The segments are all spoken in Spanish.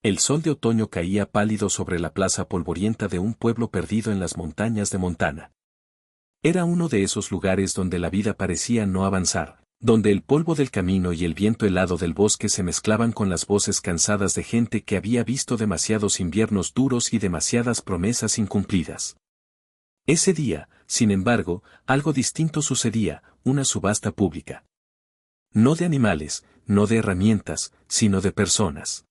El sol de otoño caía pálido sobre la plaza polvorienta de un pueblo perdido en las montañas de Montana. Era uno de esos lugares donde la vida parecía no avanzar, donde el polvo del camino y el viento helado del bosque se mezclaban con las voces cansadas de gente que había visto demasiados inviernos duros y demasiadas promesas incumplidas. Ese día, sin embargo, algo distinto sucedía, una subasta pública. No de animales, no de herramientas, sino de personas.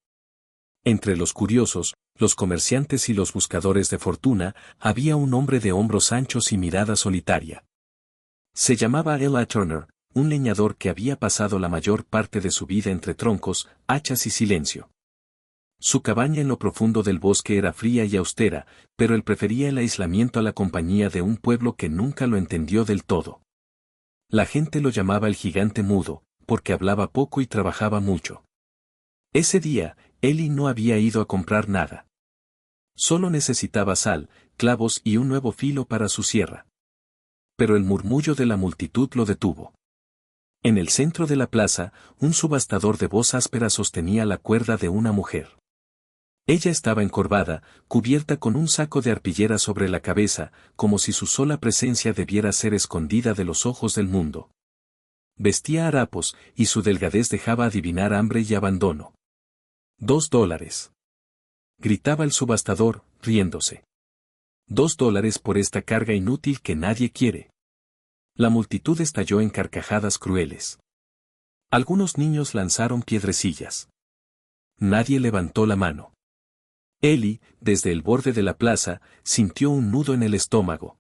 Entre los curiosos, los comerciantes y los buscadores de fortuna, había un hombre de hombros anchos y mirada solitaria. Se llamaba Eli Turner, un leñador que había pasado la mayor parte de su vida entre troncos, hachas y silencio. Su cabaña en lo profundo del bosque era fría y austera, pero él prefería el aislamiento a la compañía de un pueblo que nunca lo entendió del todo. La gente lo llamaba el gigante mudo, porque hablaba poco y trabajaba mucho. Ese día, Eli no había ido a comprar nada. Solo necesitaba sal, clavos y un nuevo filo para su sierra. Pero el murmullo de la multitud lo detuvo. En el centro de la plaza, un subastador de voz áspera sostenía la cuerda de una mujer. Ella estaba encorvada, cubierta con un saco de arpillera sobre la cabeza, como si su sola presencia debiera ser escondida de los ojos del mundo. Vestía harapos, y su delgadez dejaba adivinar hambre y abandono. $2. Gritaba el subastador, riéndose. $2 por esta carga inútil que nadie quiere. La multitud estalló en carcajadas crueles. Algunos niños lanzaron piedrecillas. Nadie levantó la mano. Eli, desde el borde de la plaza, sintió un nudo en el estómago.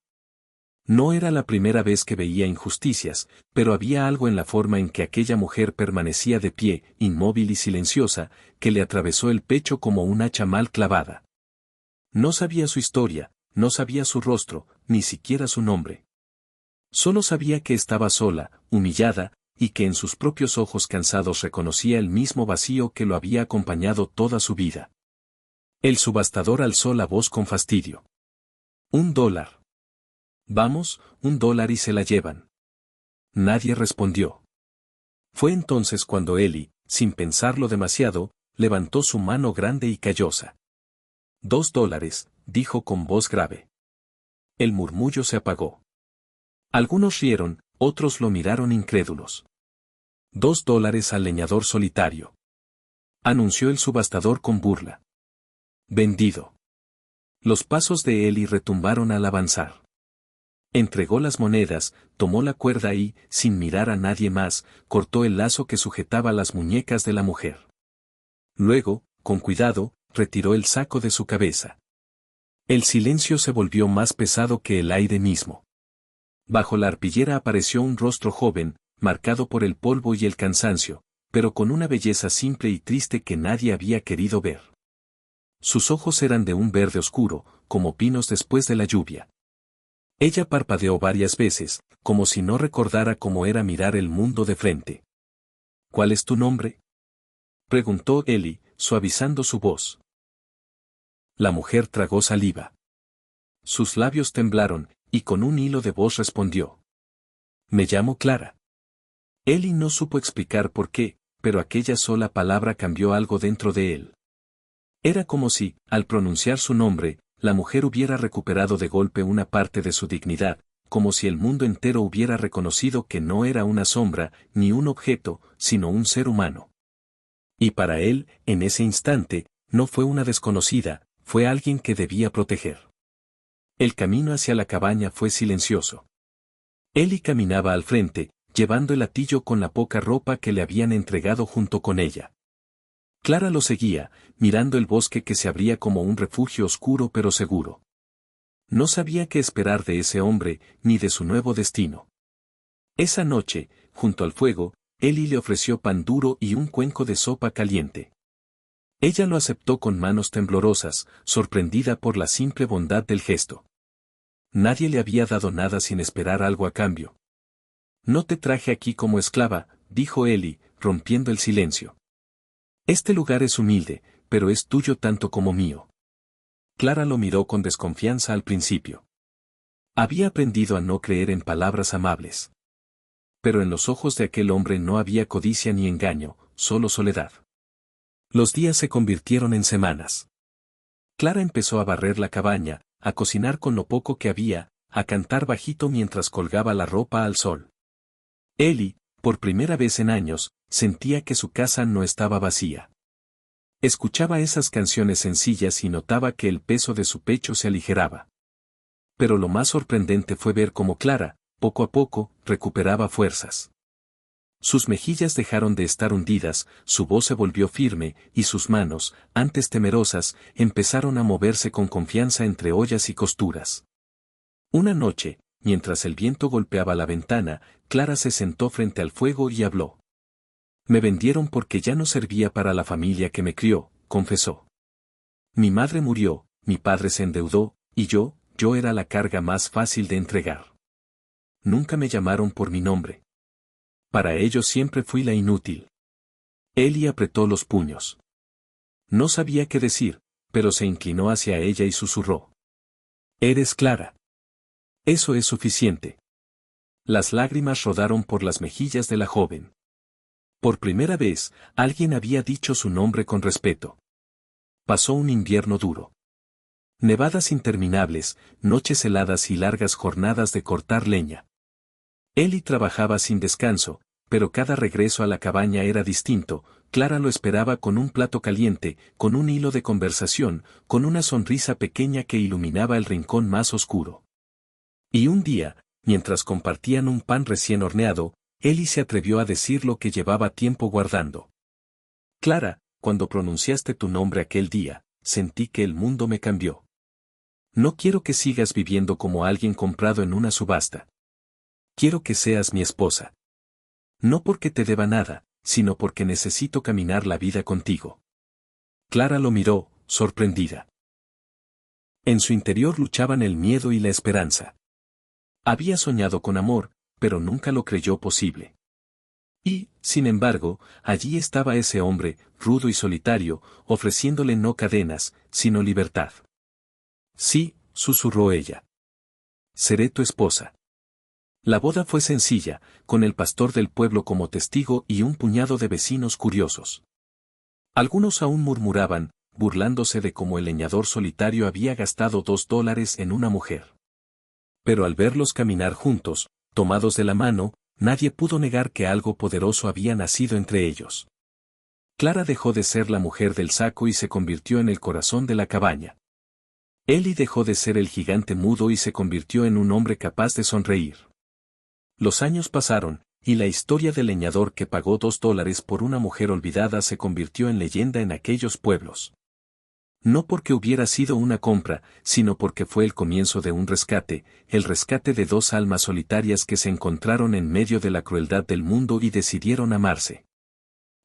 No era la primera vez que veía injusticias, pero había algo en la forma en que aquella mujer permanecía de pie, inmóvil y silenciosa, que le atravesó el pecho como un hacha mal clavada. No sabía su historia, no sabía su rostro, ni siquiera su nombre. Solo sabía que estaba sola, humillada, y que en sus propios ojos cansados reconocía el mismo vacío que lo había acompañado toda su vida. El subastador alzó la voz con fastidio. $1. Vamos, $1 y se la llevan. Nadie respondió. Fue entonces cuando Eli, sin pensarlo demasiado, levantó su mano grande y callosa. $2, dijo con voz grave. El murmullo se apagó. Algunos rieron, otros lo miraron incrédulos. $2 al leñador solitario. Anunció el subastador con burla. Vendido. Los pasos de Eli retumbaron al avanzar. Entregó las monedas, tomó la cuerda y, sin mirar a nadie más, cortó el lazo que sujetaba las muñecas de la mujer. Luego, con cuidado, retiró el saco de su cabeza. El silencio se volvió más pesado que el aire mismo. Bajo la arpillera apareció un rostro joven, marcado por el polvo y el cansancio, pero con una belleza simple y triste que nadie había querido ver. Sus ojos eran de un verde oscuro, como pinos después de la lluvia. Ella parpadeó varias veces, como si no recordara cómo era mirar el mundo de frente. ¿Cuál es tu nombre?, preguntó Eli, suavizando su voz. La mujer tragó saliva. Sus labios temblaron, y con un hilo de voz respondió. Me llamo Clara. Eli no supo explicar por qué, pero aquella sola palabra cambió algo dentro de él. Era como si, al pronunciar su nombre, la mujer hubiera recuperado de golpe una parte de su dignidad, como si el mundo entero hubiera reconocido que no era una sombra, ni un objeto, sino un ser humano. Y para él, en ese instante, no fue una desconocida, fue alguien que debía proteger. El camino hacia la cabaña fue silencioso. Eli caminaba al frente, llevando el hatillo con la poca ropa que le habían entregado junto con ella. Clara lo seguía, mirando el bosque que se abría como un refugio oscuro pero seguro. No sabía qué esperar de ese hombre, ni de su nuevo destino. Esa noche, junto al fuego, Eli le ofreció pan duro y un cuenco de sopa caliente. Ella lo aceptó con manos temblorosas, sorprendida por la simple bondad del gesto. Nadie le había dado nada sin esperar algo a cambio. No te traje aquí como esclava, dijo Eli, rompiendo el silencio. Este lugar es humilde, pero es tuyo tanto como mío. Clara lo miró con desconfianza al principio. Había aprendido a no creer en palabras amables. Pero en los ojos de aquel hombre no había codicia ni engaño, solo soledad. Los días se convirtieron en semanas. Clara empezó a barrer la cabaña, a cocinar con lo poco que había, a cantar bajito mientras colgaba la ropa al sol. Ellie, por primera vez en años, sentía que su casa no estaba vacía. Escuchaba esas canciones sencillas y notaba que el peso de su pecho se aligeraba. Pero lo más sorprendente fue ver cómo Clara, poco a poco, recuperaba fuerzas. Sus mejillas dejaron de estar hundidas, su voz se volvió firme, y sus manos, antes temerosas, empezaron a moverse con confianza entre ollas y costuras. Una noche, mientras el viento golpeaba la ventana, Clara se sentó frente al fuego y habló. Me vendieron porque ya no servía para la familia que me crió, confesó. Mi madre murió, mi padre se endeudó, y yo era la carga más fácil de entregar. Nunca me llamaron por mi nombre. Para ellos siempre fui la inútil. Ellie apretó los puños. No sabía qué decir, pero se inclinó hacia ella y susurró. Eres Clara. Eso es suficiente. Las lágrimas rodaron por las mejillas de la joven. Por primera vez, alguien había dicho su nombre con respeto. Pasó un invierno duro. Nevadas interminables, noches heladas y largas jornadas de cortar leña. Ellie trabajaba sin descanso, pero cada regreso a la cabaña era distinto. Clara lo esperaba con un plato caliente, con un hilo de conversación, con una sonrisa pequeña que iluminaba el rincón más oscuro. Y un día, mientras compartían un pan recién horneado, Ellie se atrevió a decir lo que llevaba tiempo guardando. Clara, cuando pronunciaste tu nombre aquel día, sentí que el mundo me cambió. No quiero que sigas viviendo como alguien comprado en una subasta. Quiero que seas mi esposa. No porque te deba nada, sino porque necesito caminar la vida contigo. Clara lo miró, sorprendida. En su interior luchaban el miedo y la esperanza. Había soñado con amor, pero nunca lo creyó posible. Y, sin embargo, allí estaba ese hombre, rudo y solitario, ofreciéndole no cadenas, sino libertad. Sí, susurró ella. Seré tu esposa. La boda fue sencilla, con el pastor del pueblo como testigo y un puñado de vecinos curiosos. Algunos aún murmuraban, burlándose de cómo el leñador solitario había gastado $2 en una mujer. Pero al verlos caminar juntos, tomados de la mano, nadie pudo negar que algo poderoso había nacido entre ellos. Clara dejó de ser la mujer del saco y se convirtió en el corazón de la cabaña. Ellie dejó de ser el gigante mudo y se convirtió en un hombre capaz de sonreír. Los años pasaron, y la historia del leñador que pagó $2 por una mujer olvidada se convirtió en leyenda en aquellos pueblos. No porque hubiera sido una compra, sino porque fue el comienzo de un rescate, el rescate de dos almas solitarias que se encontraron en medio de la crueldad del mundo y decidieron amarse.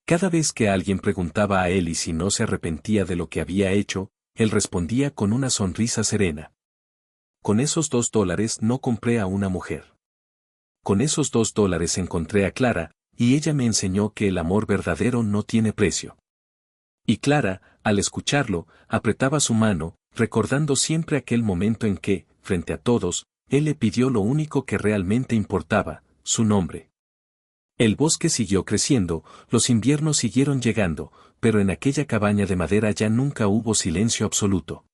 Cada vez que alguien preguntaba a Ellie si no se arrepentía de lo que había hecho, él respondía con una sonrisa serena. Con esos $2 no compré a una mujer. Con esos $2 encontré a Clara, y ella me enseñó que el amor verdadero no tiene precio. Y Clara, al escucharlo, apretaba su mano, recordando siempre aquel momento en que, frente a todos, él le pidió lo único que realmente importaba, su nombre. El bosque siguió creciendo, los inviernos siguieron llegando, pero en aquella cabaña de madera ya nunca hubo silencio absoluto.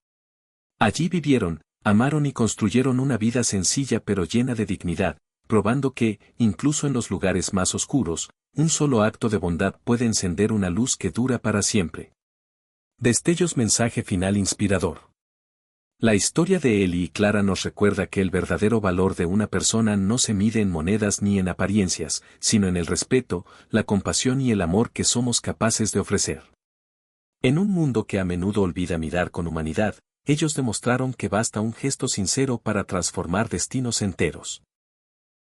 Allí vivieron, amaron y construyeron una vida sencilla pero llena de dignidad, probando que, incluso en los lugares más oscuros, un solo acto de bondad puede encender una luz que dura para siempre. Destellos. Mensaje final inspirador. La historia de Ellie y Clara nos recuerda que el verdadero valor de una persona no se mide en monedas ni en apariencias, sino en el respeto, la compasión y el amor que somos capaces de ofrecer. En un mundo que a menudo olvida mirar con humanidad, ellos demostraron que basta un gesto sincero para transformar destinos enteros.